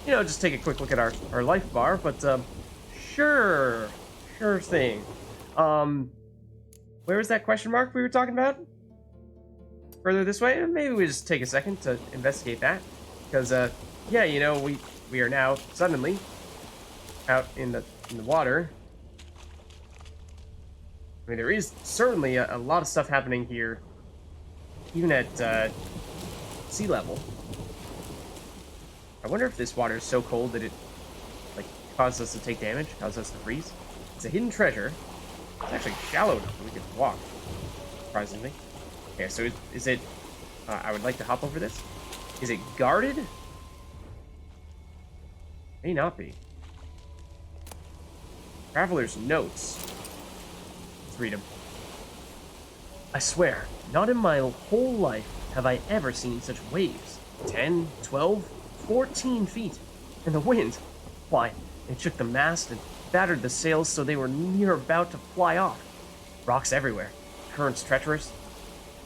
just take a quick look at our life bar, but, sure. Sure thing. Um, where was that question mark we were talking about? Further this way? Maybe we just take a second to investigate that. Because, yeah, we are now suddenly out in the water. I mean, there is certainly a lot of stuff happening here, even at sea level. I wonder if this water is so cold that it, like, causes us to take damage, causes us to freeze. It's a hidden treasure. It's actually shallow enough that we could walk, surprisingly. Okay, so is it... I would like to hop over this. Is it guarded? May not be. Traveler's notes. Let's read them. I swear, not in my whole life have I ever seen such waves. 10, 12, 14 feet. And the wind, why, it shook the mast and battered the sails so they were near about to fly off. Rocks everywhere. Currents treacherous.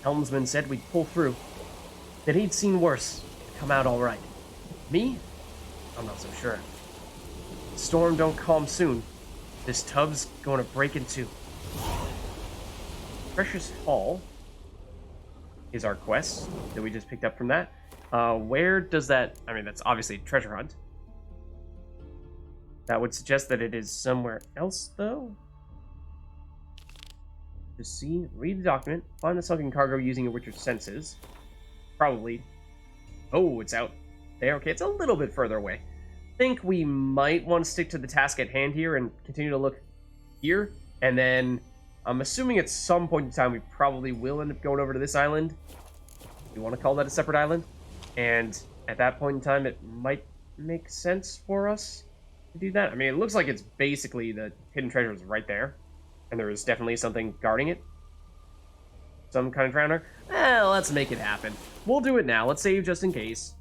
Helmsman said we'd pull through. That he'd seen worse. Come out all right. Me? I'm not so sure. The storm don't calm soon. This tub's going to break in two. Precious Hall is our quest that we just picked up from that. Where does that... I mean, that's obviously a treasure hunt. That would suggest that it is somewhere else, though. Just see, read the document, find the sunken cargo using your witcher's senses. Probably. Oh, it's out there. Okay, it's a little bit further away. I think we might want to stick to the task at hand here and continue to look here. And then, I'm assuming at some point in time we probably will end up going over to this island. You want to call that a separate island? And at that point in time, it might make sense for us to do that. I mean, it looks like it's basically the hidden treasure is right there. And there is definitely something guarding it. Some kind of drowner. Let's make it happen. We'll do it now. Let's save just in case.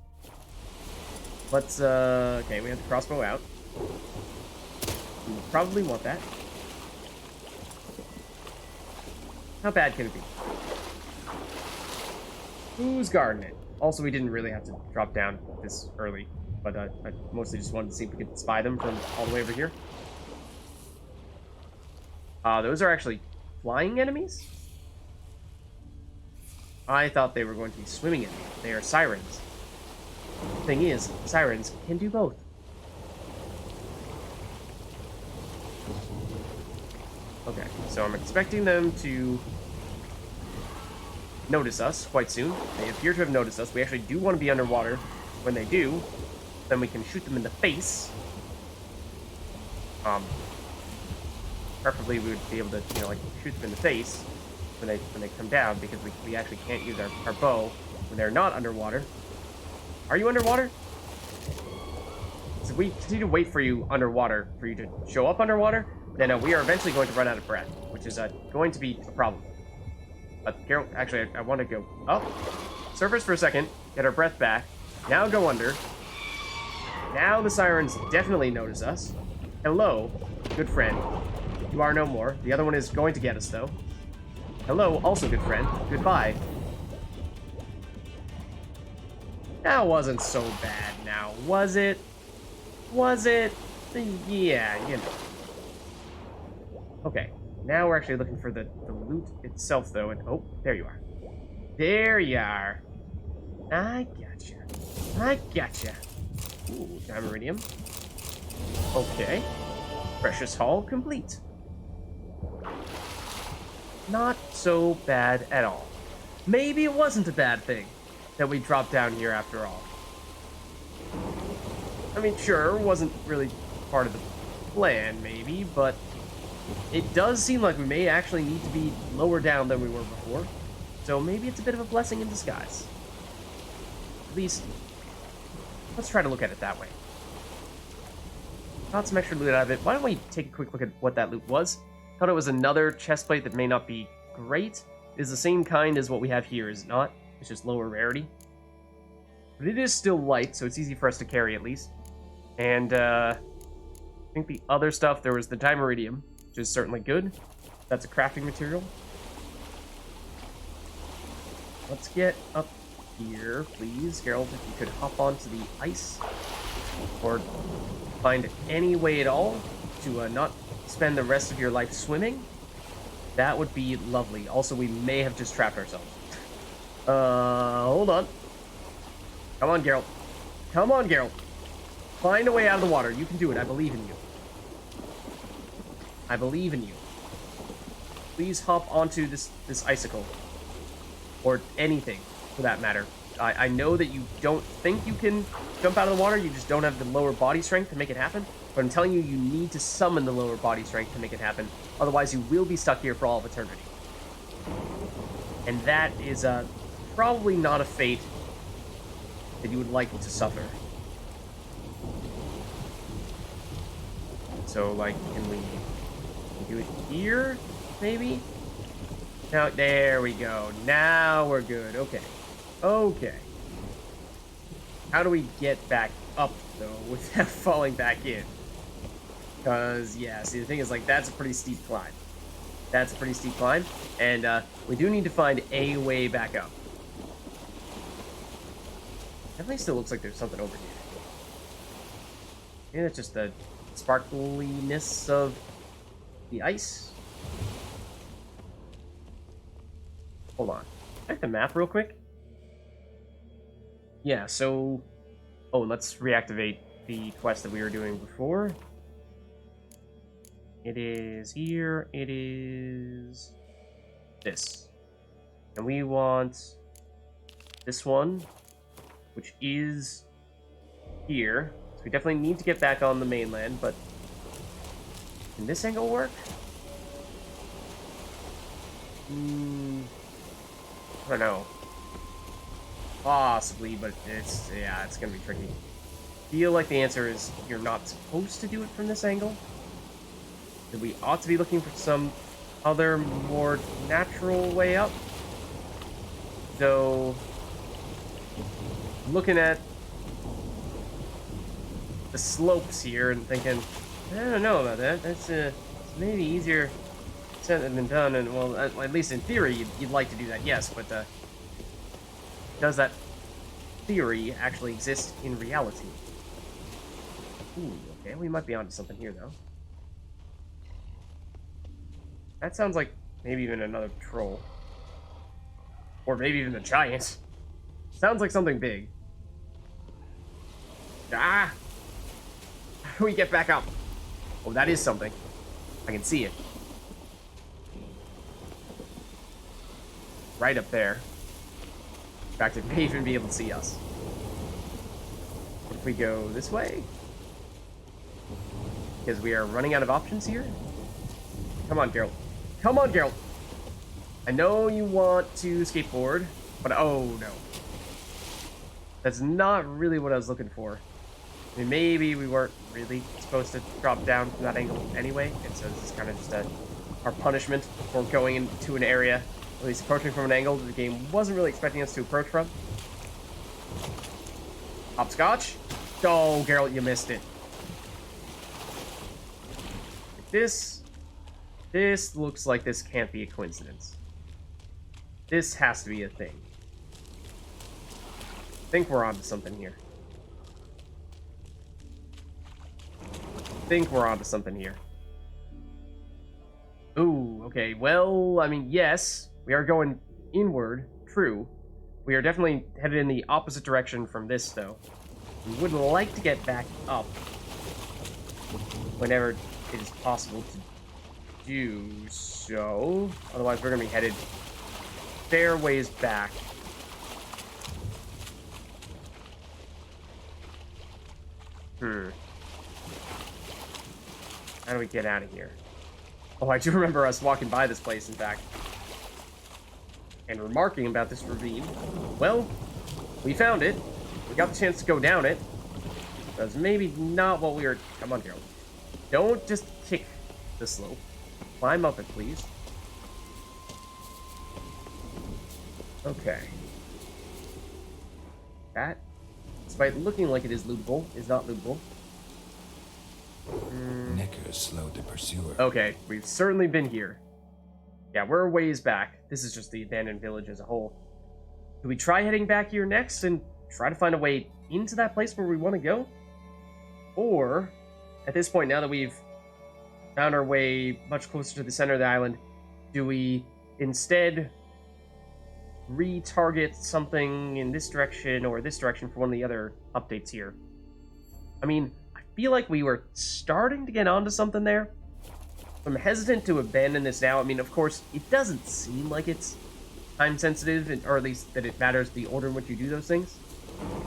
Let's, okay, we have the crossbow out. We'll probably want that. How bad can it be? Who's guarding it? Also, we didn't really have to drop down this early. But I mostly just wanted to see if we could spy them from all the way over here. Those are actually flying enemies? I thought they were going to be swimming enemies. They are sirens. Thing is, sirens can do both. Okay, so I'm expecting them to notice us quite soon. They appear to have noticed us. We actually do want to be underwater. When they do, then we can shoot them in the face. Preferably we would be able to, like shoot them in the face when they come down, because we actually can't use our bow when they're not underwater. Are you underwater? So if we continue to wait for you underwater, for you to show up underwater, then we are eventually going to run out of breath, which is going to be a problem. But Carol, actually, I want to go up, surface for a second, get our breath back, now go under. Now the sirens definitely notice us. Hello, good friend. You are no more. The other one is going to get us, though. Hello, also good friend. Goodbye. That wasn't so bad now, was it? Was it? Yeah, Okay, now we're actually looking for the loot itself, though, and oh, there you are. There you are. I gotcha. I gotcha. Ooh, diamond iridium. Okay. Precious Hall complete. Not so bad at all. Maybe it wasn't a bad thing that we dropped down here after all. I mean, sure, it wasn't really part of the plan, maybe, but it does seem like we may actually need to be lower down than we were before. So maybe it's a bit of a blessing in disguise. At least, let's try to look at it that way. Got some extra loot out of it. Why don't we take a quick look at what that loot was? Thought it was another chestplate that may not be great. It is the same kind as what we have here, is it not? It's just lower rarity. But it is still light, so it's easy for us to carry at least. And I think the other stuff, there was the diamond iridium, which is certainly good. That's a crafting material. Let's get up here, please. Geralt, if you could hop onto the ice. or find any way at all to not spend the rest of your life swimming, that would be lovely. Also, we may have just trapped ourselves. Hold on. Come on, Geralt. Come on, Geralt. Find a way out of the water. You can do it. I believe in you. I believe in you. Please hop onto this icicle. Or anything, for that matter. I know that you don't think you can jump out of the water. You just don't have the lower body strength to make it happen. But I'm telling you, you need to summon the lower body strength to make it happen. Otherwise, you will be stuck here for all of eternity. And that is probably not a fate that you would like to suffer. So, like, can we do it here, maybe? Now, there we go. Now we're good. Okay. Okay. How do we get back up, though, without falling back in? Because, yeah, see, the thing is, like, that's a pretty steep climb. That's a pretty steep climb. And we do need to find a way back up. Definitely still looks like there's something over here. Maybe that's just the sparkliness of the ice. Hold on. Check the map real quick. Yeah, so... Oh, let's reactivate the quest that we were doing before. It is here. It is... this. And we want this one, which is here. So we definitely need to get back on the mainland, but... Can this angle work? I don't know. Possibly, but it's gonna be tricky. Feel like the answer is you're not supposed to do it from this angle. That we ought to be looking for some other, more natural way up. Though, looking at the slopes here and thinking, I don't know about that. That's maybe easier said than done. And well, at least in theory, you'd like to do that, yes. But does that theory actually exist in reality? Ooh, okay, we might be onto something here, though. That sounds like maybe even another troll. Or maybe even a giant. Sounds like something big. Ah! How do we get back up? Oh, that is something. I can see it. Right up there. In fact, it may even be able to see us. If we go this way? Because we are running out of options here? Come on, Geralt. Come on, Geralt! I know you want to skateboard, but oh no. That's not really what I was looking for. I mean, maybe we weren't really supposed to drop down from that angle anyway, and so this is kind of just our punishment for going into an area, at least approaching from an angle that the game wasn't really expecting us to approach from. Hopscotch? Oh, Geralt, you missed it. This looks like this can't be a coincidence. This has to be a thing. I think we're onto something here. Ooh, okay. Well, I mean, yes, we are going inward, true. We are definitely headed in the opposite direction from this, though. We would like to get back up whenever it is possible to do so. Otherwise, we're going to be headed fair ways back. How do we get out of here? Oh, I do remember us walking by this place, in fact. And remarking about this ravine. Well, we found it. We got the chance to go down it. That's maybe not what we were... Come on, Geralt. Don't just kick the slope. Climb up it, please. Okay. That, despite looking like it is lootable, is not lootable. Knickers slowed the pursuer. Okay, we've certainly been here. Yeah, we're a ways back. This is just the abandoned village as a whole. Do we try heading back here next and try to find a way into that place where we want to go? Or, at this point, now that we've found our way much closer to the center of the island, do we instead retarget something in this direction or this direction for one of the other updates here? I mean, I feel like we were starting to get onto something there. I'm hesitant to abandon this now. I mean, of course, it doesn't seem like it's time sensitive, or at least that it matters the order in which you do those things.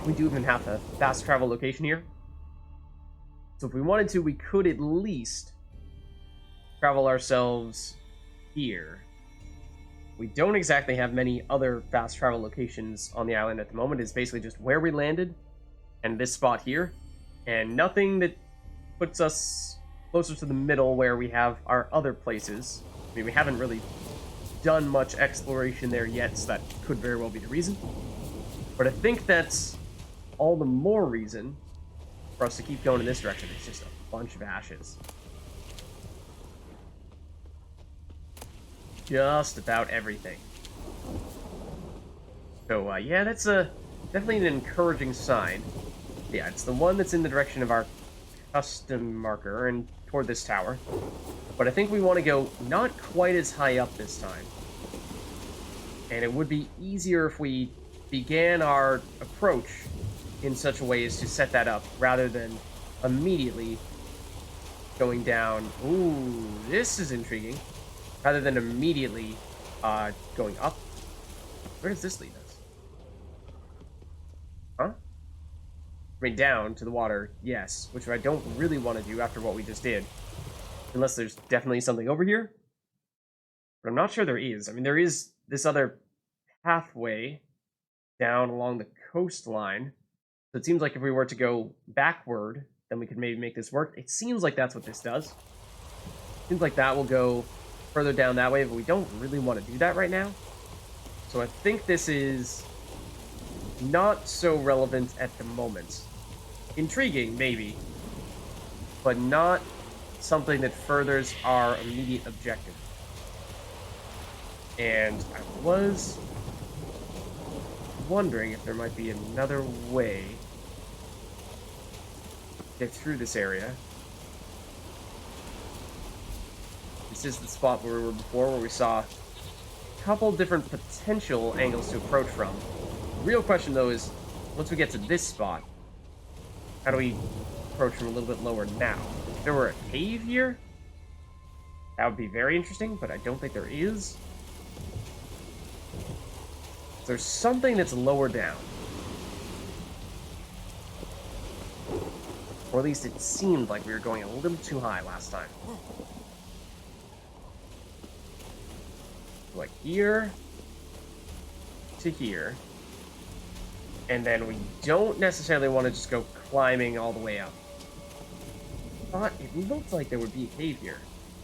We do even have a fast travel location here. So if we wanted to, we could at least travel ourselves here. We don't exactly have many other fast travel locations on the island at the moment. It's basically just where we landed and this spot here. And nothing that puts us closer to the middle where we have our other places. I mean, we haven't really done much exploration there yet, so that could very well be the reason. But I think that's all the more reason for us to keep going in this direction. It's just a bunch of ashes. Just about everything. So, yeah, that's definitely an encouraging sign. Yeah, it's the one that's in the direction of our custom marker and toward this tower. But I think we want to go not quite as high up this time. And it would be easier if we began our approach in such a way as to set that up, rather than immediately going down. Ooh, this is intriguing. Rather than immediately going up. Where does this lead us? Huh? I mean, down to the water, yes, which I don't really want to do after what we just did. Unless there's definitely something over here. But I'm not sure there is. I mean, there is this other pathway down along the coastline. So it seems like if we were to go backward, then we could maybe make this work. It seems like that's what this does. Seems like that will go further down that way, but we don't really want to do that right now. So I think this is not so relevant at the moment. Intriguing, maybe, but not something that furthers our immediate objective. And I was wondering if there might be another way to get through this area. This is the spot where we were before, where we saw a couple different potential angles to approach from. The real question, though, is once we get to this spot, how do we approach from a little bit lower now? If there were a cave here, that would be very interesting, but I don't think there is. There's something that's lower down. Or at least it seemed like we were going a little too high last time. Like here to here. And then we don't necessarily want to just go climbing all the way up. Thought it looked like there would be a cave here,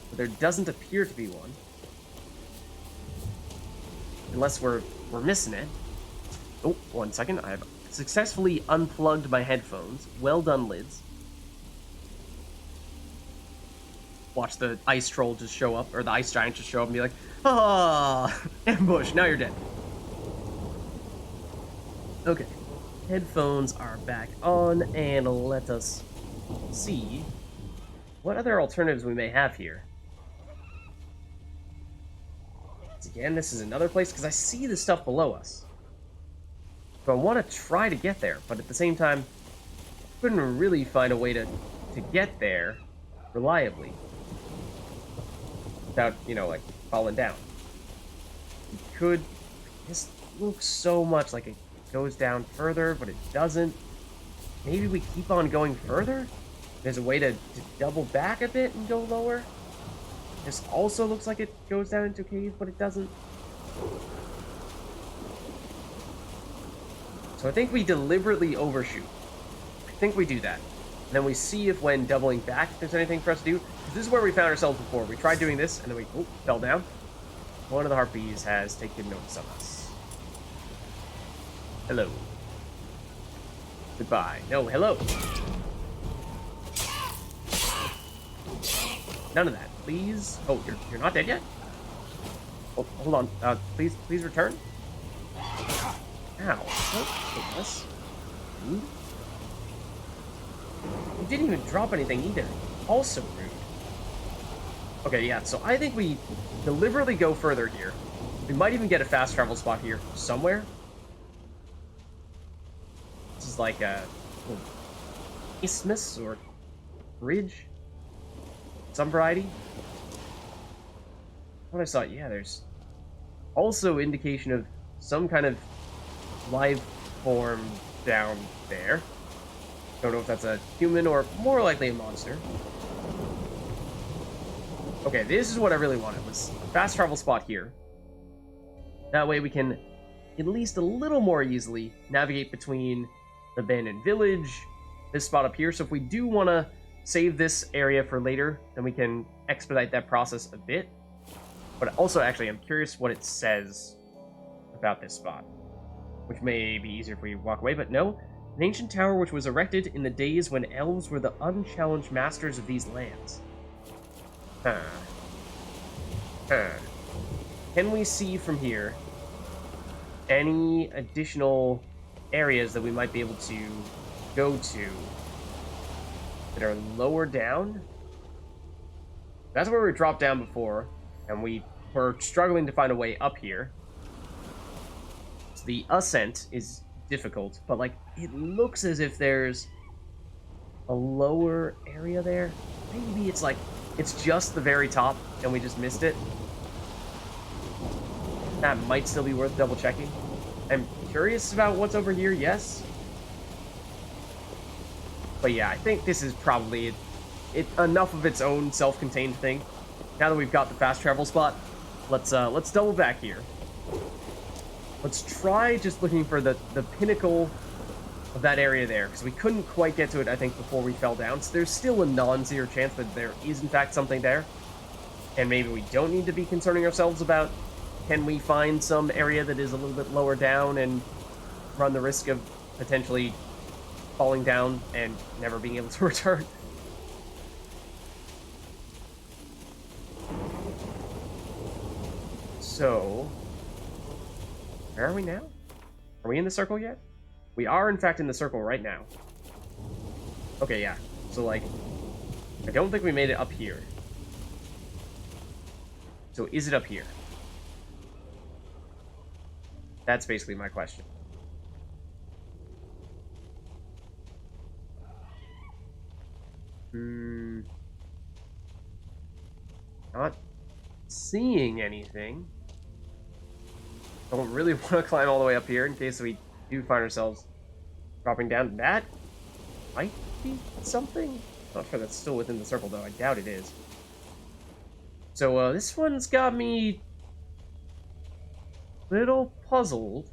but there doesn't appear to be one. Unless we're missing it. Oh, 1 second. I have successfully unplugged my headphones. Well done, Lids. Watch the ice troll just show up, or the ice giant just show up and be like, ah, ambush, now you're dead. Okay, headphones are back on, and let us see what other alternatives we may have here. Again, this is another place, because I see the stuff below us. So I want to try to get there, but at the same time, I couldn't really find a way to get there reliably. Without, you know, like, falling down. You could... This looks so much like it goes down further, but it doesn't. Maybe we keep on going further? There's a way to double back a bit and go lower? This also looks like it goes down into a cave, but it doesn't. So I think we deliberately overshoot. I think we do that. And then we see if when doubling back, if there's anything for us to do. This is where we found ourselves before. We tried doing this, and then we fell down. One of the harpies has taken notice of us. Hello. Goodbye. No, hello. None of that, please. Oh, you're not dead yet? Oh, hold on. Please return. Ow. Oh, goodness. Ooh. You didn't even drop anything either. Also rude. Okay, yeah, so I think we deliberately go further here. We might even get a fast travel spot here somewhere. This is like a little isthmus or bridge. Some variety. What I saw, yeah, there's also indication of some kind of life form down there. Don't know if that's a human or more likely a monster. Okay, this is what I really wanted, was a fast travel spot here. That way we can at least a little more easily navigate between the abandoned village, this spot up here. So if we do want to save this area for later, then we can expedite that process a bit. But also, actually, I'm curious what it says about this spot, which may be easier if we walk away, but no. An ancient tower which was erected in the days when elves were the unchallenged masters of these lands. Can we see from here any additional areas that we might be able to go to that are lower down? That's where we dropped down before, and we were struggling to find a way up here. So the ascent is difficult, but like it looks as if there's a lower area there. Maybe it's like it's just the very top and we just missed it. That might still be worth double checking. I'm curious about what's over here, yes. But yeah, I think this is probably enough of its own self-contained thing. Now that we've got the fast travel spot, let's double back here. Let's try just looking for the pinnacle of that area there, because we couldn't quite get to it, I think, before we fell down. So there's still a non-zero chance that there is, in fact, something there. And maybe we don't need to be concerning ourselves about, can we find some area that is a little bit lower down and run the risk of potentially falling down and never being able to return. So, where are we now? Are we in the circle yet? We are, in fact, in the circle right now. Okay, yeah. So, like, I don't think we made it up here. So, is it up here? That's basically my question. Not seeing anything. Don't really want to climb all the way up here in case we do find ourselves dropping down. That might be something. Not sure that's still within the circle, though. I doubt it is. So, this one's got me a little puzzled.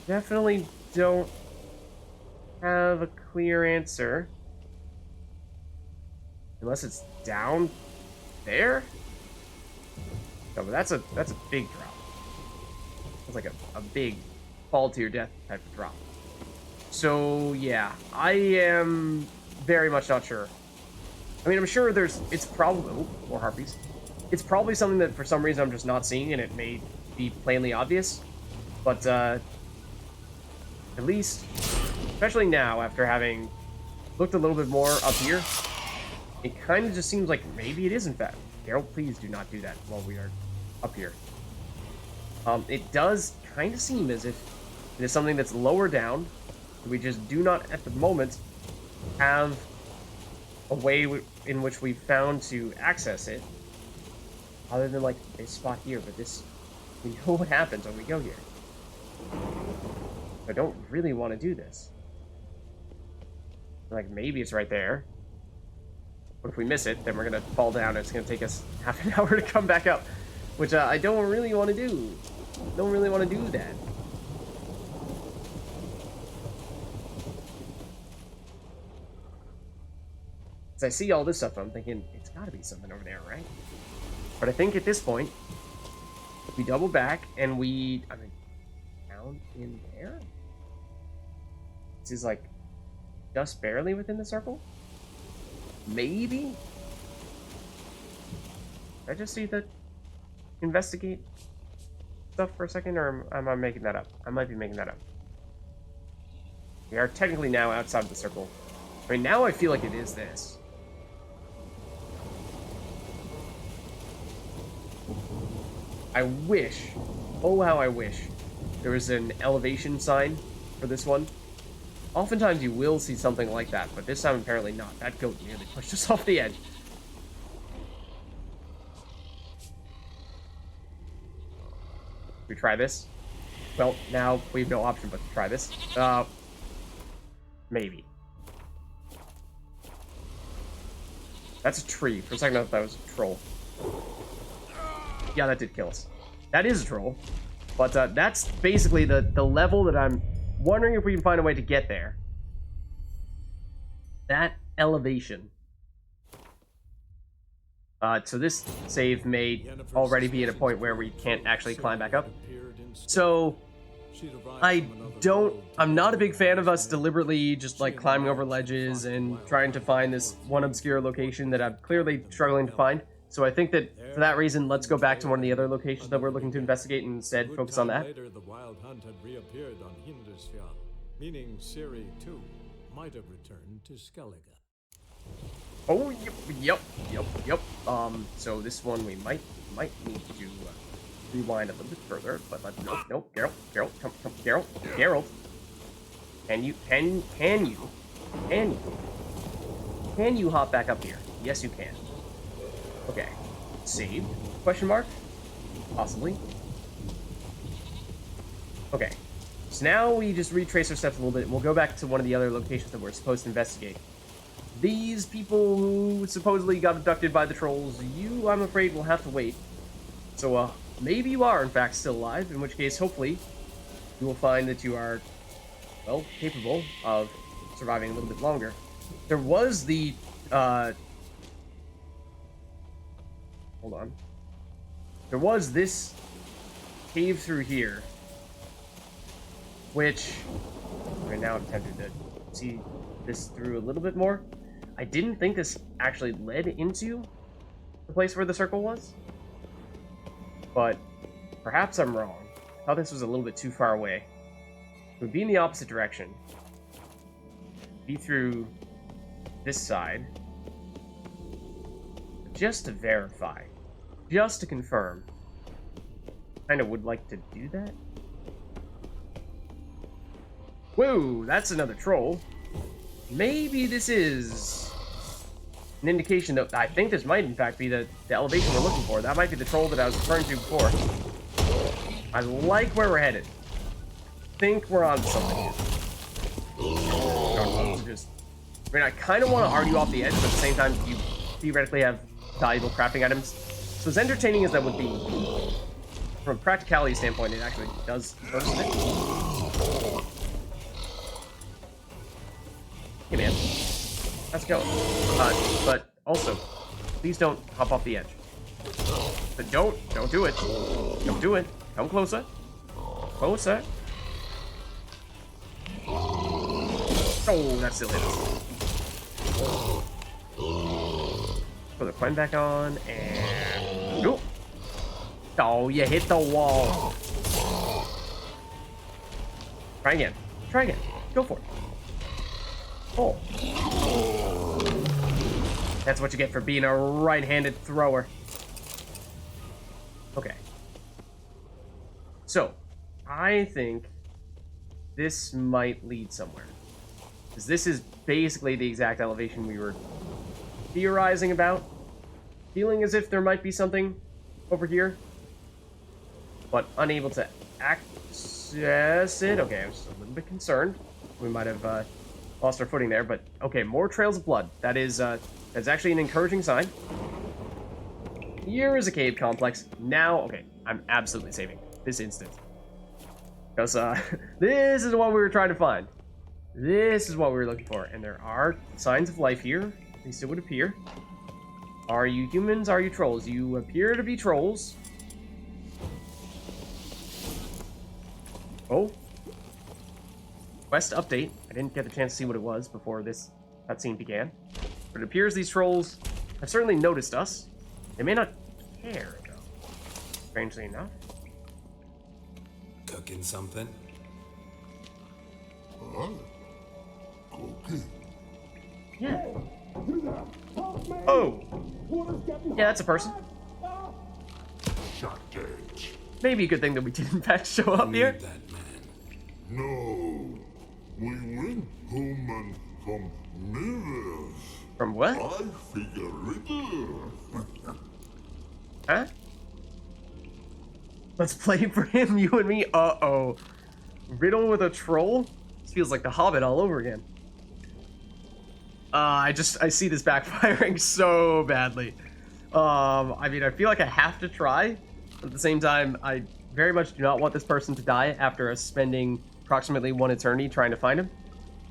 Definitely don't have a clear answer. Unless it's down there? No, but that's a big drop. It's like a big fall to your death type of drop. So yeah, I am very much not sure. I mean, I'm sure it's probably more harpies. It's probably something that for some reason I'm just not seeing, and it may be plainly obvious. But at least, especially now after having looked a little bit more up here, it kind of just seems like maybe it is in fact. Daryl, please do not do that while we are up here. It does kind of seem as if it is something that's lower down. We just do not, at the moment, have a way in which we found to access it. Other than, like, this spot here. But this, we know what happens when we go here. I don't really want to do this. Like, maybe it's right there. But if we miss it, then we're going to fall down, and it's going to take us half an hour to come back up. Which I don't really want to do. Don't really want to do that. As I see all this stuff, I'm thinking, it's got to be something over there, right? But I think at this point, we double back, and we... I mean, down in there? This is, like, just barely within the circle? Maybe? Did I just see the investigate stuff for a second, or am I making that up? I might be making that up. We are technically now outside of the circle. I mean, now I feel like it is this. I wish, oh how I wish, there was an elevation sign for this one. Oftentimes you will see something like that, but this time apparently not. That goat nearly pushed us off the edge. We try this? Well, now we have no option but to try this. Maybe. That's a tree. For a second I thought that was a troll. Yeah, that did kill us. That is a troll. But that's basically the level that I'm wondering if we can find a way to get there. That elevation. So this save may already be at a point where we can't actually climb back up. So I'm not a big fan of us deliberately just like climbing over ledges and trying to find this one obscure location that I'm clearly struggling to find. So I think that for that reason, let's go back to one of the other locations that we're looking to investigate and instead focus on that. Later, the wild hunt had reappeared on Hindusfjall, meaning Siri too might have returned to Skellige. Oh, yep. So this one we might need to rewind a little bit further, but nope, Geralt, come, Geralt. Can you hop back up here? Yes, you can. Okay, save, question mark? Possibly. Okay, so now we just retrace our steps a little bit, and we'll go back to one of the other locations that we're supposed to investigate. These people who supposedly got abducted by the trolls, you, I'm afraid, will have to wait. So, maybe you are, in fact, still alive, in which case, hopefully, you will find that you are, well, capable of surviving a little bit longer. There was the, hold on. There was this cave through here, which right now I'm tempted to see this through a little bit more. I didn't think this actually led into the place where the circle was, but perhaps I'm wrong. I thought this was a little bit too far away. It would be in the opposite direction. Be through this side, just to verify. Just to confirm. Kind of would like to do that. Whoa, that's another troll. Maybe this is an indication that I think this might in fact be the elevation we're looking for. That might be the troll that I was referring to before. I like where we're headed. I think we're on something here. I mean, I kind of want to argue off the edge, but at the same time, you theoretically have valuable crafting items. So as entertaining as that would be, from a practicality standpoint, it actually does most of it. Hey man, let's go. But also, please don't hop off the edge. But don't do it. Don't do it. Come closer. Closer. Oh, that still hit us. Put the coin back on, and... Ooh. Oh, you hit the wall. Try again. Try again. Go for it. Oh. That's what you get for being a right-handed thrower. Okay. So, I think this might lead somewhere. Because this is basically the exact elevation we were theorizing about. Feeling as if there might be something over here. But unable to access it. Okay, I was a little bit concerned. We might have lost our footing there, but okay, more trails of blood. That is, that's actually an encouraging sign. Here is a cave complex. Now, okay, I'm absolutely saving this instant. Because, this is what we were trying to find. This is what we were looking for, and there are signs of life here. At least it would appear. Are you humans? Are you trolls? You appear to be trolls. Oh. Quest update. I didn't get the chance to see what it was before this cutscene began. But it appears these trolls have certainly noticed us. They may not care, though. Strangely enough. Cooking something? Yeah, that's a person. Shut it. Maybe a good thing that we did in fact show up here. Need that man. No. We went home and from mirrors. From what? I figure riddle. Huh? Let's play for him, you and me. Uh-oh. Riddle with a troll? This feels like The Hobbit all over again. I see this backfiring so badly. I mean, I feel like I have to try. But at the same time, I very much do not want this person to die after us spending approximately 1 eternity trying to find him.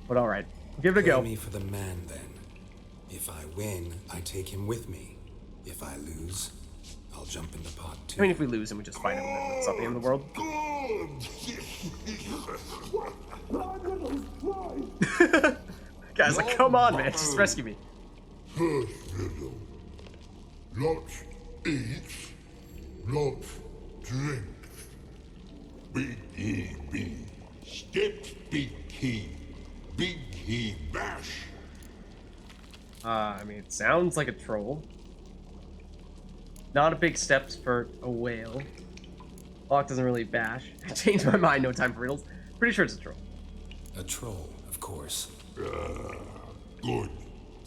But alright, give it a go. Play me for the man, then. If I win, I take him with me. If I lose, I'll jump in the pot too. I mean, if we lose and we just find him, then it's not the end of the world. Good. Guys, like, come on, man, just rescue me. First riddle. Lots eats, lots drinks. Big E B. Steps big key. Big he bash. I mean, it sounds like a troll. Not a big steps for a whale. Lock doesn't really bash. I changed my mind, no time for riddles. Pretty sure it's a troll. A troll, of course. Good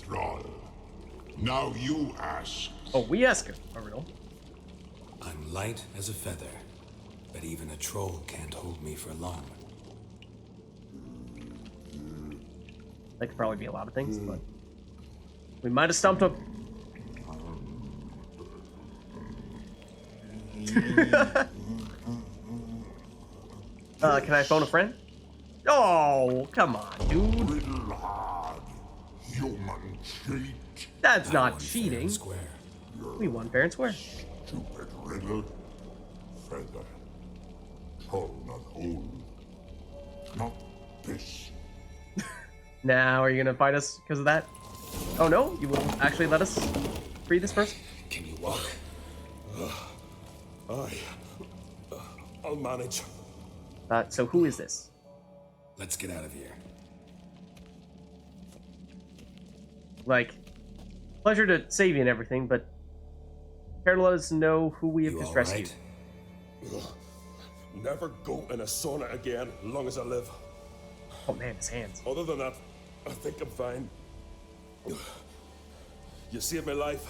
troll. Now you ask. Oh, we ask a riddle. I'm light as a feather, but even a troll can't hold me for long. That could probably be a lot of things, but we might have stumped him. Can I phone a friend? Oh, come on, dude. Riddle hard. Human cheat. That's I not won fair and cheating. square. We won fair and square. Stupid riddle. Feather. Troll not whole. Not this. Now, are you gonna fight us because of that? Oh no, you will actually let us free this person? Can you walk? I'll manage. So who is this? Let's get out of here. Like, pleasure to save you and everything, but care to let us know who we have You just all rescued? right? Never go in a sauna again, long as I live. Oh man, his hands. Other than that, I think I'm fine. You saved my life.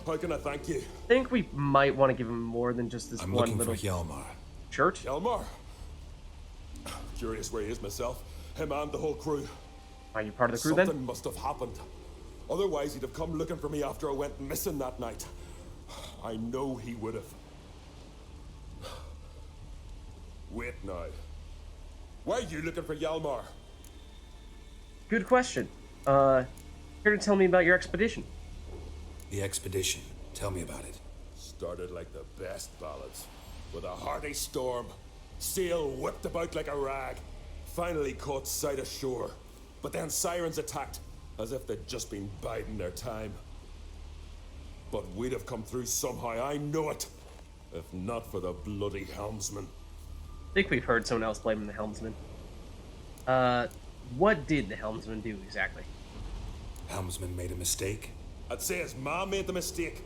How can I thank you? I think we might want to give him more than just this I'm one looking little for Hjalmar. shirt. Elmar? Curious where he is myself. Him and the whole crew. Are you part of the crew Something then? must have happened. Otherwise, he'd have come looking for me after I went missing that night. I know he would have. Wait now. Why are you looking for Hjalmar? Good question. Here to tell me about your expedition. The expedition. Tell me about it. Started like the best ballads. With a hearty storm. Sail whipped about like a rag. Finally caught sight of shore. But then sirens attacked, as if they'd just been biding their time. But we'd have come through somehow, I know it. If not for the bloody helmsman. I think we've heard someone else blaming the helmsman. What did the helmsman do exactly? Helmsman made a mistake. I'd say his ma made the mistake.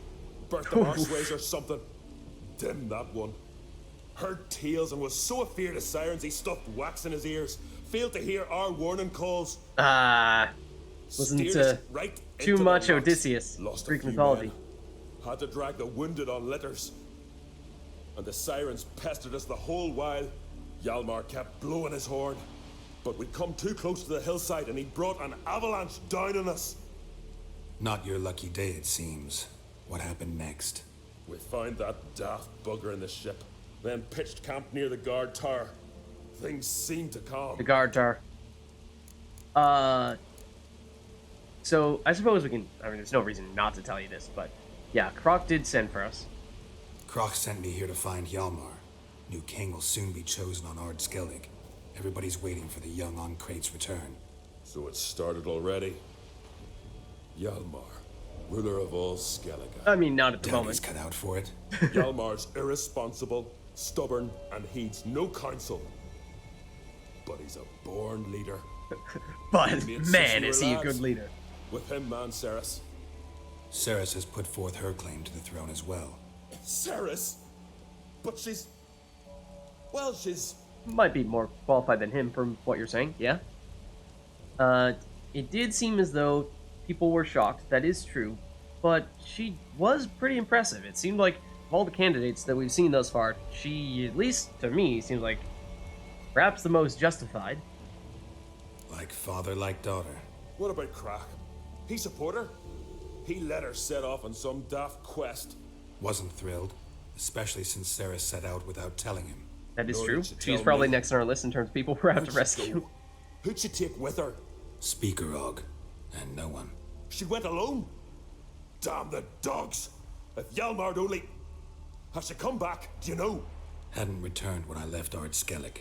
Burnt the arseways or something. Dim that one. Heard tales and was so afeard of sirens he stuffed wax in his ears. Failed to hear our warning calls. Wasn't Steered us right too into the much rocks. Odysseus, Lost a Greek few mythology. men. Had to drag the wounded on litters. And the sirens pestered us the whole while. Hjalmar kept blowing his horn. But we'd come too close to the hillside and he brought an avalanche down on us. Not your lucky day, it seems. What happened next? We found that daft bugger in the ship, then pitched camp near the guard tower. Things seemed to calm. The guard tower. So I suppose we can. I mean, there's no reason not to tell you this, but yeah, Croc did send for us. Croc sent me here to find Hjalmar. New king will soon be chosen on Ard Skellig. Everybody's waiting for the young Ancrate's return. So it started already. Hjalmar, ruler of all Skellige. I mean, not at the Doubt he's moment. cut out for it. Hjalmar's irresponsible, stubborn, and heeds no counsel. But he's a born leader. But Made man, since is we he were a good lads. leader. With him, man, Ceres. Ceres has put forth her claim to the throne as well. Ceres? But she's... Well, she's... Might be more qualified than him from what you're saying, yeah? It did seem as though people were shocked, that is true, but she was pretty impressive. It seemed like, of all the candidates that we've seen thus far, she, at least to me, seems like perhaps the most justified. Like father, like daughter. What about Crack? He support her? He let her set off on some daft quest. Wasn't thrilled, especially since Ceres set out without telling him. That is Nor true. did she She's tell probably me. next on our list in terms of people we're have to Who'd she rescue. go? Who'd she take with her? Speaker Og, and no one. She went alone? Damn the dogs! If Hjalmar'd only... Has she come back? Do you know? Hadn't returned when I left Ard Skellig.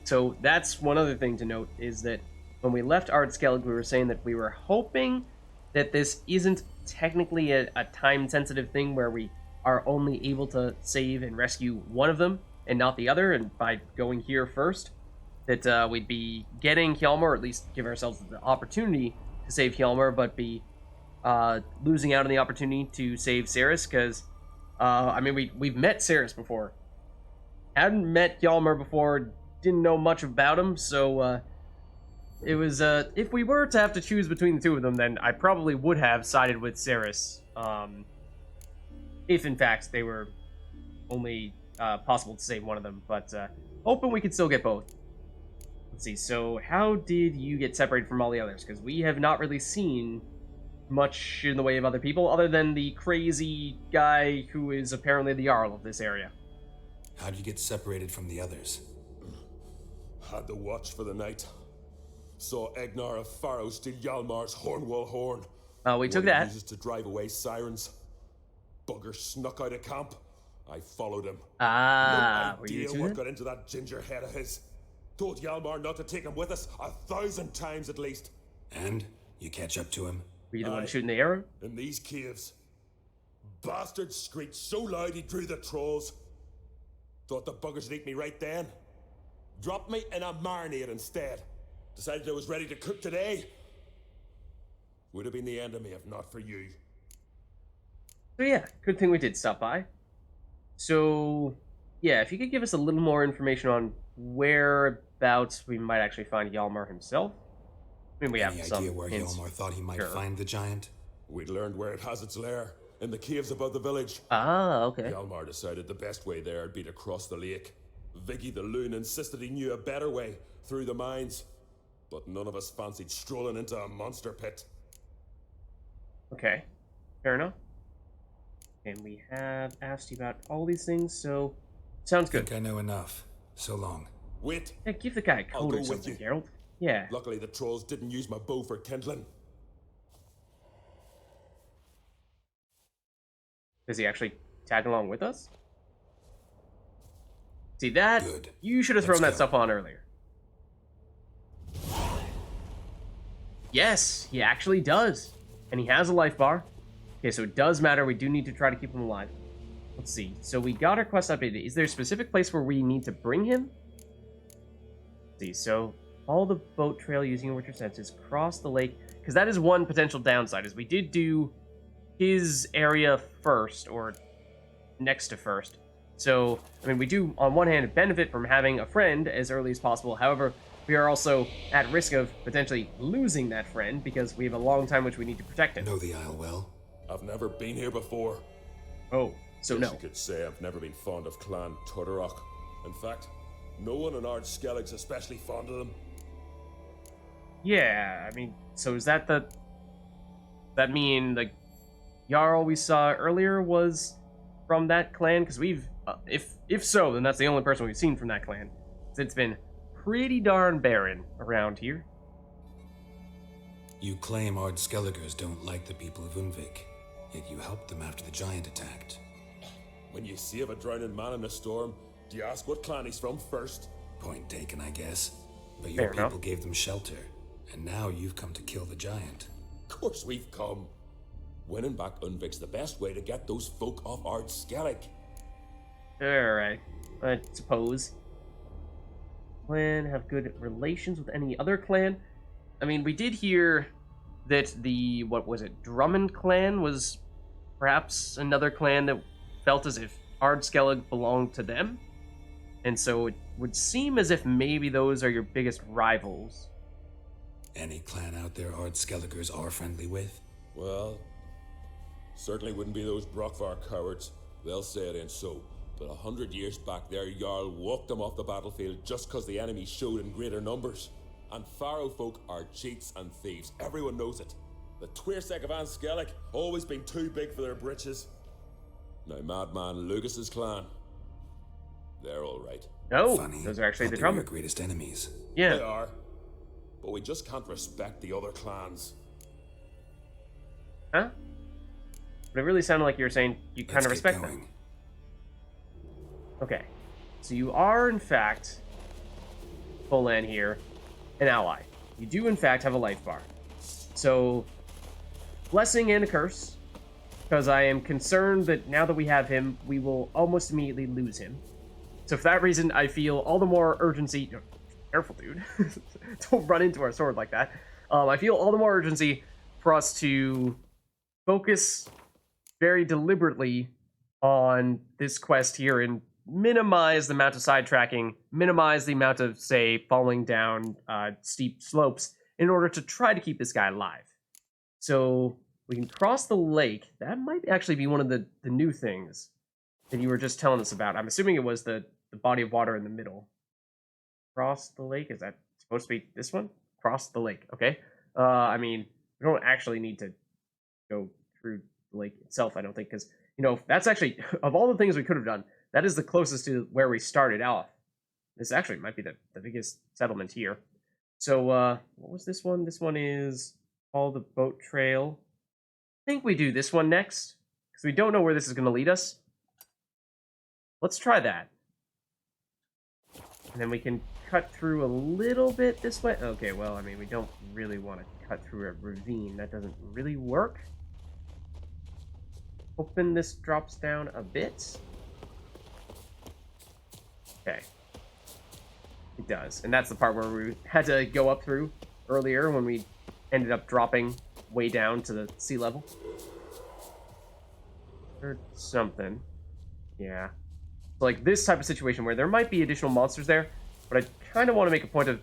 So that's one other thing to note, is that when we left Ard Skellig, we were saying that we were hoping that this isn't technically a time-sensitive thing where we are only able to save and rescue one of them and not the other, and by going here first, that we'd be getting Hjalmar, or at least give ourselves the opportunity to save Hjalmar, but be losing out on the opportunity to save Ceres, because, I mean, we've met Ceres before. Hadn't met Hjalmar before, didn't know much about him, so it was, if we were to have to choose between the two of them, then I probably would have sided with Ceres, if in fact they were only possible to save one of them, but hoping we could still get both. Let's see, so how did you get separated from all the others? Because we have not really seen much in the way of other people, other than the crazy guy who is apparently the Jarl of this area. How'd you get separated from the others? Had the watch for the night. Saw Egnar of Pharaoh steal Hjalmar's Hornwall horn. We took One he that. uses to drive away sirens. Bugger snuck out of camp. I followed him. Ah, No were you idea two what then? got into that ginger head of his. Told Hjalmar not to take him with us 1,000 times at least. And? You catch up to him? Were you the one Aye. shooting the arrow? In these caves. Bastard screeched so loud he drew the trolls. Thought the buggers would eat me right then. Dropped me in a marinade instead. Decided I was ready to cook today. Would have been the end of me if not for you. So yeah, good thing we did stop by. So, yeah, if you could give us a little more information on whereabouts we might actually find Hjalmar himself. I mean, we have Any some idea where hints. Hjalmar thought he might Sure. find the giant? We'd learned where it has its lair. In the caves above the village. Ah, okay. Hjalmar decided the best way there would be to cross the lake. Vicky the loon insisted he knew a better way, through the mines. But none of us fancied strolling into a monster pit. Okay, fair enough. And we have asked you about all these things, so sounds good. Think I know enough. So long. Wait, Yeah, give the guy a I'll code go or with something, you. Geralt. Yeah. luckily the trolls didn't use my bow for kindling. Does he actually tag along with us? See that? Good. You should have Let's thrown that go. stuff on earlier. Yes, he actually does. And he has a life bar. Okay, so it does matter. We do need to try to keep him alive. Let's see. So we got our quest updated. Is there a specific place where we need to bring him? Let's see. So all the boat trail using your senses, cross the lake. Because that is one potential downside, is we did do his area first, or next to first. So, I mean, we do, on one hand, benefit from having a friend as early as possible. However, we are also at risk of potentially losing that friend because we have a long time which we need to protect him. Know the Isle well? I've never been here before. Oh, so Guess no. you could say I've never been fond of Clan Tutterrock. In fact, no one in Ard Skellig's especially fond of them. Yeah, I mean, so is that the... That mean the Jarl we saw earlier was from that clan? Because we've... if so, then that's the only person we've seen from that clan. It's been pretty darn barren around here. You claim Ard Skelligers don't like the people of Unvik, yet you helped them after the giant attacked. When you save a drowning man in a storm, do you ask what clan he's from first? Point taken, I guess. But your Fair enough. people gave them shelter, and now you've come to kill the giant. Of course we've come. Winning back Unvik's the best way to get those folk off Ard Skellig. Alright, I suppose. Clan have good relations with any other clan? I mean, we did hear that the, what was it, Drummond clan was perhaps another clan that felt as if Ardskellig belonged to them. And so it would seem as if maybe those are your biggest rivals. Any clan out there Ardskelligers are friendly with? Well, certainly wouldn't be those Brockvar cowards. They'll say it ain't so. But 100 years back, their Jarl walked them off the battlefield just because the enemy showed in greater numbers. And Pharaoh folk are cheats and thieves. Everyone knows it. The Twirsec of Anskellig always been too big for their britches. Now, Madman Lucas's clan, they're all right. Oh, Funny. those are actually Thought the they were your Drummond. greatest enemies. Yeah. They are. But we just can't respect the other clans. Huh? But it really sounded like you were saying you kind of Let's get respect them. going. Okay. So you are, in fact, FOLAN here, an ally. You do, in fact, have a life bar. So, blessing and a curse, because I am concerned that now that we have him, we will almost immediately lose him. So for that reason, I feel all the more urgency... Careful, dude. Don't run into our sword like that. I feel all the more urgency for us to focus very deliberately on this quest here and minimize the amount of sidetracking, minimize the amount of, say, falling down steep slopes in order to try to keep this guy alive. So we can cross the lake. That might actually be one of the new things that you were just telling us about. I'm assuming it was the body of water in the middle. Cross the lake? Is that supposed to be this one? Cross the lake. Okay. I mean, we don't actually need to go through the lake itself, I don't think, because, you know, that's actually, of all the things we could have done, that is the closest to where we started off. This actually might be the biggest settlement here. So, what was this one? This one is called the Boat Trail. I think we do this one next, because we don't know where this is going to lead us. Let's try that. And then we can cut through a little bit this way. Okay, well, I mean, we don't really want to cut through a ravine. That doesn't really work. Hoping this drops down a bit. Okay. It does. And that's the part where we had to go up through earlier when we ended up dropping way down to the sea level. Or something. Yeah. So like this type of situation where there might be additional monsters there, but I kind of want to make a point of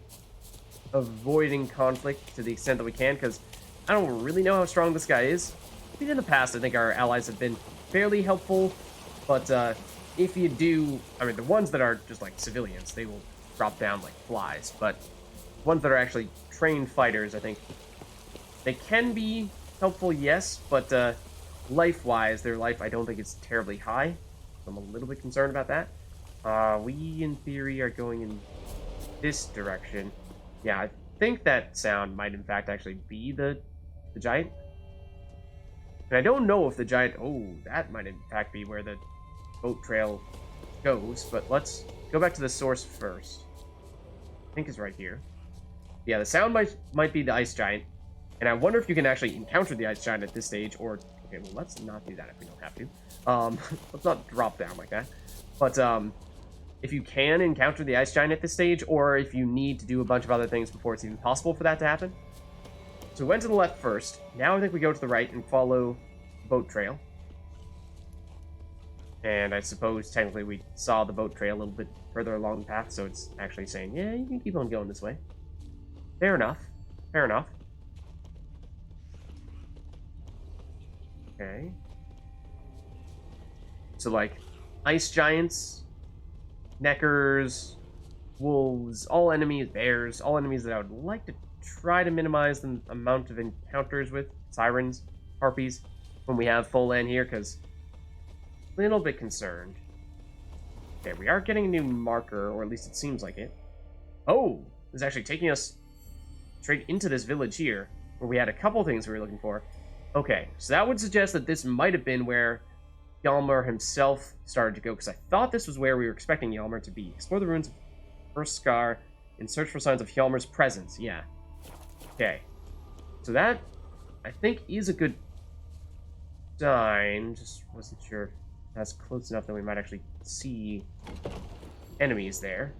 avoiding conflict to the extent that we can, because I don't really know how strong this guy is. I think in the past, I think our allies have been fairly helpful, but if you do, I mean, the ones that are just like civilians, they will drop down like flies, but ones that are actually trained fighters, I think they can be helpful, yes, but life-wise, their life I don't think is terribly high. I'm a little bit concerned about that. We, in theory, are going in this direction. Yeah, I think that sound might, in fact, actually be the giant. And I don't know if the giant... Oh, that might, in fact, be where the boat trail goes. But let's go back to the source first. I think it's right here. Yeah, the sound might be the ice giant. And I wonder if you can actually encounter the ice giant at this stage, or... Okay, well, let's not do that if we don't have to. Let's not drop down like that. But, if you can encounter the ice giant at this stage, or if you need to do a bunch of other things before it's even possible for that to happen. So we went to the left first. Now I think we go to the right and follow the boat trail. And I suppose technically we saw the boat trail a little bit further along the path, so it's actually saying, yeah, you can keep on going this way. Fair enough. Fair enough. Okay. So, like, ice giants, neckers, wolves, all enemies, bears, all enemies that I would like to try to minimize the amount of encounters with. Sirens, harpies, when we have FOLAN here, because a little bit concerned. Okay, we are getting a new marker, or at least it seems like it. Oh, it's actually taking us straight into this village here, where we had a couple things we were looking for. Okay, so that would suggest that this might have been where Hjalmar himself started to go, because I thought this was where we were expecting Hjalmar to be. Explore the ruins of First Scar and search for signs of Hjalmar's presence. Yeah. Okay. So that, I think, is a good sign. Just wasn't sure if that's close enough that we might actually see enemies there.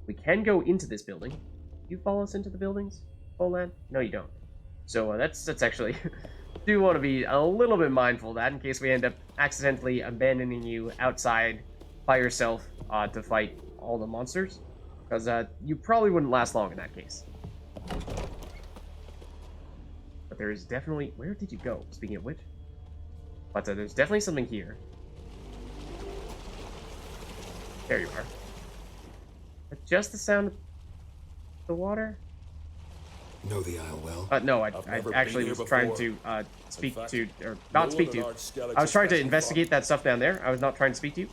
We can go into this building. Do you follow us into the buildings, FOLAN? No, you don't. So that's actually do want to be a little bit mindful of that in case we end up accidentally abandoning you outside by yourself to fight all the monsters, because you probably wouldn't last long in that case. But there is definitely... Where did you go? Speaking of which. But there's definitely something here. There you are. But just the sound of the water? Know the Isle well? No, I never actually been was here trying before. to speak fact, to, or not no speak other to. large skeleton I was trying to special investigate that stuff down there. I was not trying to speak to you.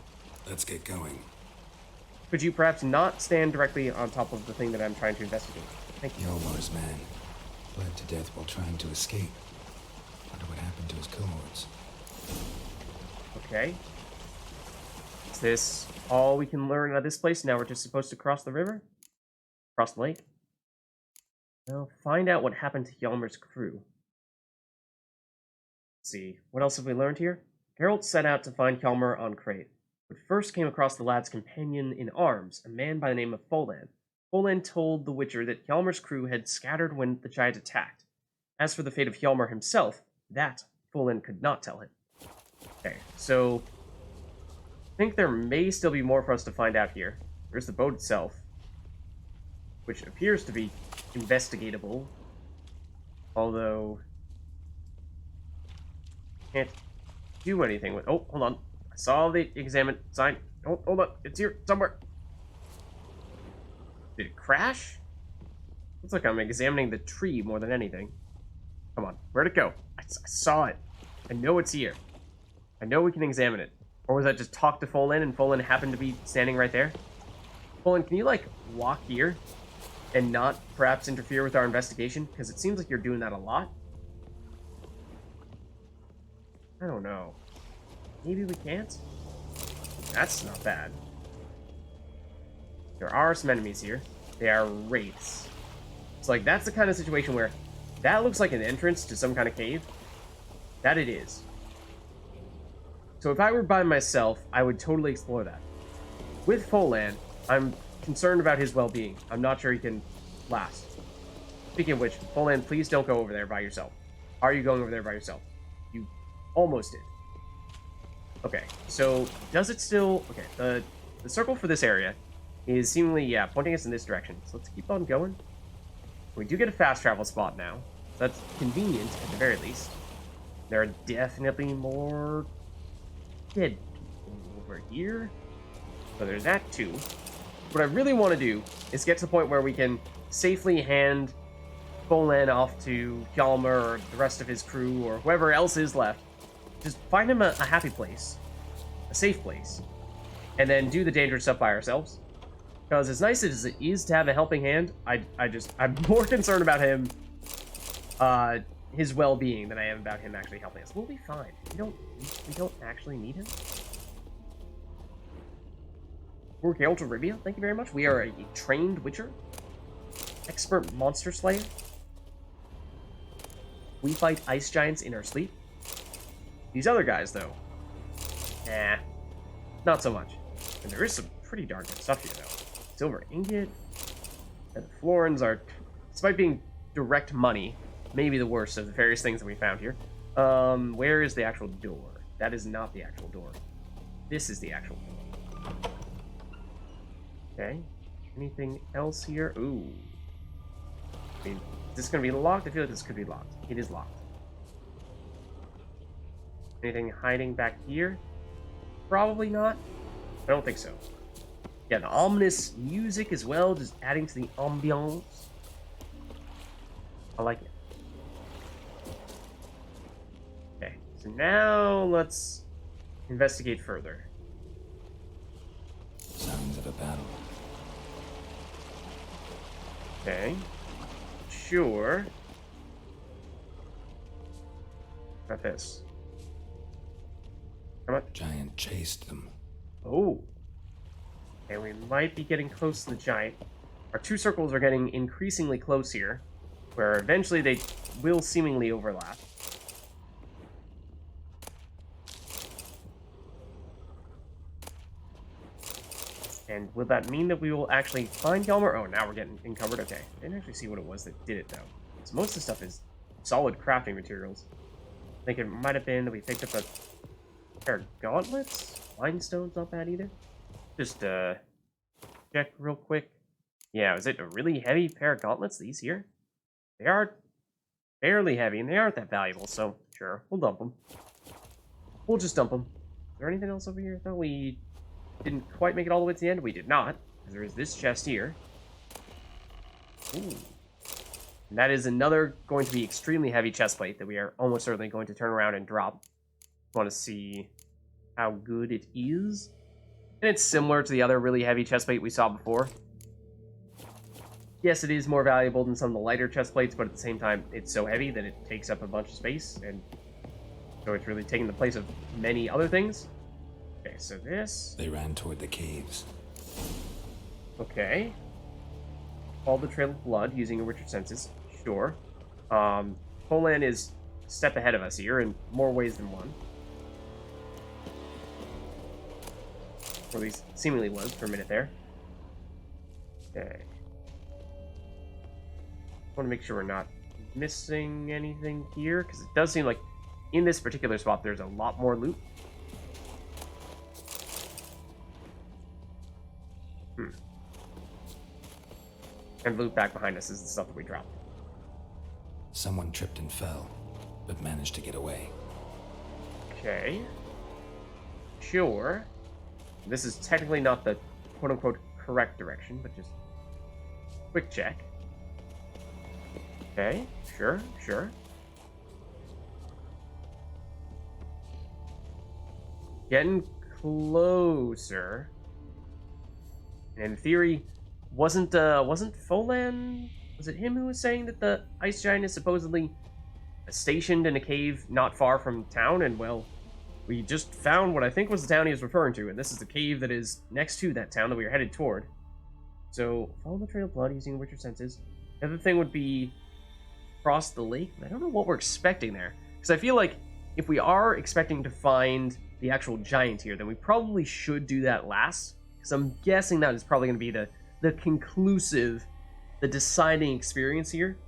Let's get going. Could you perhaps not stand directly on top of the thing that I'm trying to investigate? Thank you. Hjalmar's man bled to death while trying to escape. Wonder what happened to his cohorts. Okay. Is this all we can learn at this place? Now we're just supposed to cross the river? Cross the lake? Well, find out what happened to Hjalmar's crew. Let's see, what else have we learned here? Geralt set out to find Hjalmar on Crate, but first came across the lad's companion in arms, a man by the name of FOLAN. FOLAN told the Witcher that Hjalmar's crew had scattered when the giant attacked. As for the fate of Hjalmar himself, that FOLAN could not tell him. Okay, so I think there may still be more for us to find out here. There's the boat itself, which appears to be investigatable, although can't do anything with... Oh, hold on. I saw the examine sign. Oh, hold on. It's here somewhere. Did it crash? Looks like I'm examining the tree more than anything. Come on. Where'd it go? I saw it. I know it's here. I know we can examine it. Or was that just talk to FOLAN and FOLAN happened to be standing right there? FOLAN, can you, like, walk here and not perhaps interfere with our investigation? Because it seems like you're doing that a lot. I don't know. Maybe we can't? That's not bad. There are some enemies here. They are wraiths. It's like, that's the kind of situation where that looks like an entrance to some kind of cave. That it is. So if I were by myself, I would totally explore that. With FOLAN, I'm concerned about his well-being. I'm not sure he can last. Speaking of which, FOLAN, please don't go over there by yourself. Are you going over there by yourself? You almost did. Okay, so does it still... Okay, the circle for this area is seemingly, yeah, pointing us in this direction. So let's keep on going. We do get a fast travel spot now. So that's convenient, at the very least. There are definitely more dead people over here. So there's that too. What I really want to do is get to the point where we can safely hand FOLAN off to Hjalmar or the rest of his crew or whoever else is left. Just find him a happy place, a safe place, and then do the dangerous stuff by ourselves. Because as nice as it is to have a helping hand, I'm more concerned about him, his well-being than I am about him actually helping us. We'll be fine. We don't actually need him. We're Geralt of Rivia, thank you very much. We are a trained Witcher, expert monster slayer. We fight ice giants in our sleep. These other guys, though, nah, not so much. And there is some pretty darn good stuff here, though. Silver ingot, and the florins are, despite being direct money, maybe the worst of the various things that we found here. Where is the actual door? That is not the actual door. This is the actual door. Okay. Anything else here? Ooh. I mean, is this going to be locked? I feel like this could be locked. It is locked. Anything hiding back here? Probably not. I don't think so. Yeah, the ominous music as well, just adding to the ambiance. I like it. Okay, so now let's investigate further. Sounds of a battle. Okay. Sure. Got this. Come on. Giant chased them. Oh. And we might be getting close to the giant. Our two circles are getting increasingly close here, where eventually they will seemingly overlap. And will that mean that we will actually find Hjalmar? Oh, now we're getting encumbered. Okay. I didn't actually see what it was that did it, though. So most of the stuff is solid crafting materials. I think it might have been that we picked up a pair of gauntlets. Limestone's not bad either. Just check real quick. Yeah, is it a really heavy pair of gauntlets? These here? They are fairly heavy, and they aren't that valuable, so sure, we'll dump them. We'll just dump them. Is there anything else over here? I thought we didn't quite make it all the way to the end. We did not, because there is this chest here. Ooh. And that is another going to be extremely heavy chest plate that we are almost certainly going to turn around and drop. Want to see how good it is. And it's similar to the other really heavy chest plate we saw before. Yes, it is more valuable than some of the lighter chest plates, but at the same time, it's so heavy that it takes up a bunch of space, and so it's really taking the place of many other things. Okay, so this... They ran toward the caves. Okay. Follow the trail of blood using a richer senses. Sure. FOLAN is a step ahead of us here in more ways than one. Or at least seemingly was for a minute there. Okay. I want to make sure we're not missing anything here, because it does seem like in this particular spot there's a lot more loot. And loot back behind us is the stuff that we dropped. Someone tripped and fell, but managed to get away. Okay. Sure. This is technically not the quote-unquote correct direction, but just quick check. Okay, sure. Getting closer. And in theory, wasn't FOLAN? Was it him who was saying that the ice giant is supposedly stationed in a cave not far from town? And well, we just found what I think was the town he was referring to, and this is the cave that is next to that town that we are headed toward. So follow the trail of blood using richer senses. The other thing would be cross the lake. I don't know what we're expecting there, because I feel like if we are expecting to find the actual giant here, then we probably should do that last, because I'm guessing that is probably going to be the conclusive, the deciding experience here.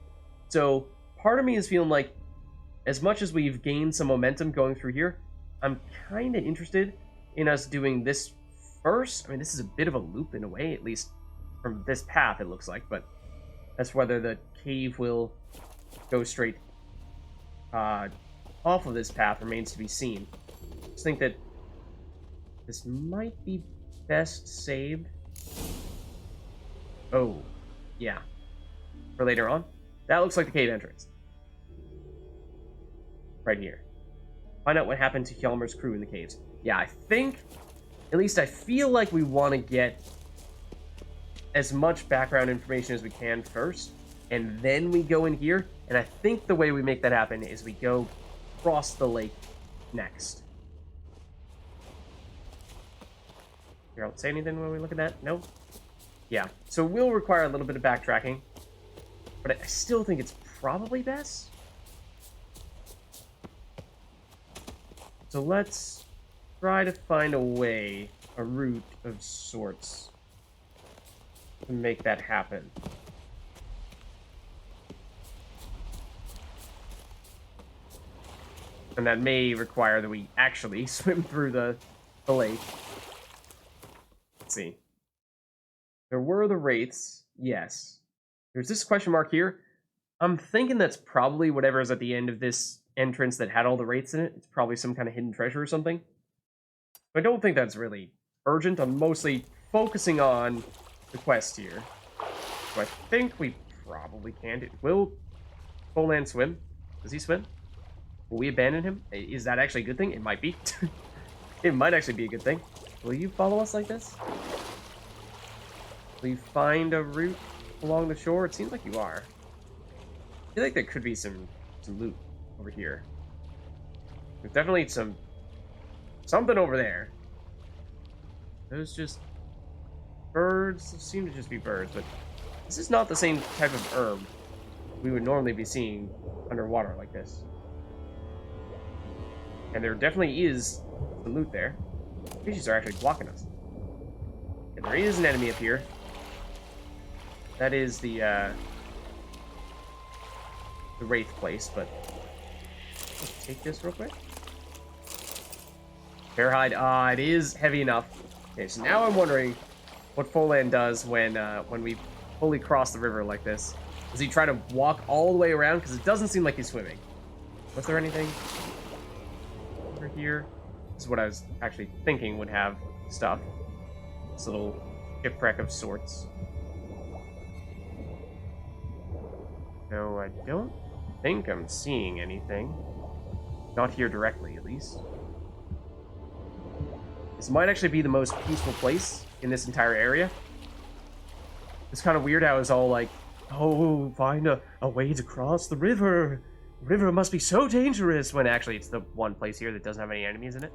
So part of me is feeling like, as much as we've gained some momentum going through here, I'm kind of interested in us doing this first. I mean, this is a bit of a loop in a way, at least from this path it looks like, but that's whether the cave will go straight off of this path remains to be seen. I just think that this might be best saved. Oh, yeah. For later on. That looks like the cave entrance. Right here. Find out what happened to Hjalmar's crew in the caves. Yeah, I think, at least I feel like we want to get as much background information as we can first, and then we go in here, and I think the way we make that happen is we go across the lake next. Here, don't say anything when we look at that? No? Yeah, so we'll require a little bit of backtracking, but I still think it's probably best. So let's try to find a way, a route of sorts, to make that happen. And that may require that we actually swim through the lake. Let's see. There were the wraiths, yes. There's this question mark here. I'm thinking that's probably whatever is at the end of this entrance that had all the wraiths in it. It's probably some kind of hidden treasure or something. I don't think that's really urgent. I'm mostly focusing on the quest here. So I think we probably can do. Will FOLAN swim? Does he swim? Will we abandon him? Is that actually a good thing? It might be. It might actually be a good thing. Will you follow us like this? Will you find a route along the shore? It seems like you are. I feel like there could be some loot over here. There's definitely something over there. Those just birds. Those seem to just be birds, but this is not the same type of herb we would normally be seeing underwater like this. And there definitely is some loot there. Fishes are actually blocking us. And there is an enemy up here. That is the the Wraith place, but let's take this real quick. Fairhide, it is heavy enough. Okay, so now I'm wondering what FOLAN does when we fully cross the river like this. Does he try to walk all the way around? Because it doesn't seem like he's swimming. Was there anything over here? This is what I was actually thinking would have stuff. This little shipwreck of sorts. No, I don't think I'm seeing anything. Not here directly, at least. This might actually be the most peaceful place in this entire area. It's kind of weird how it's all like, oh, find a way to cross the river. The river must be so dangerous, when actually it's the one place here that doesn't have any enemies in it.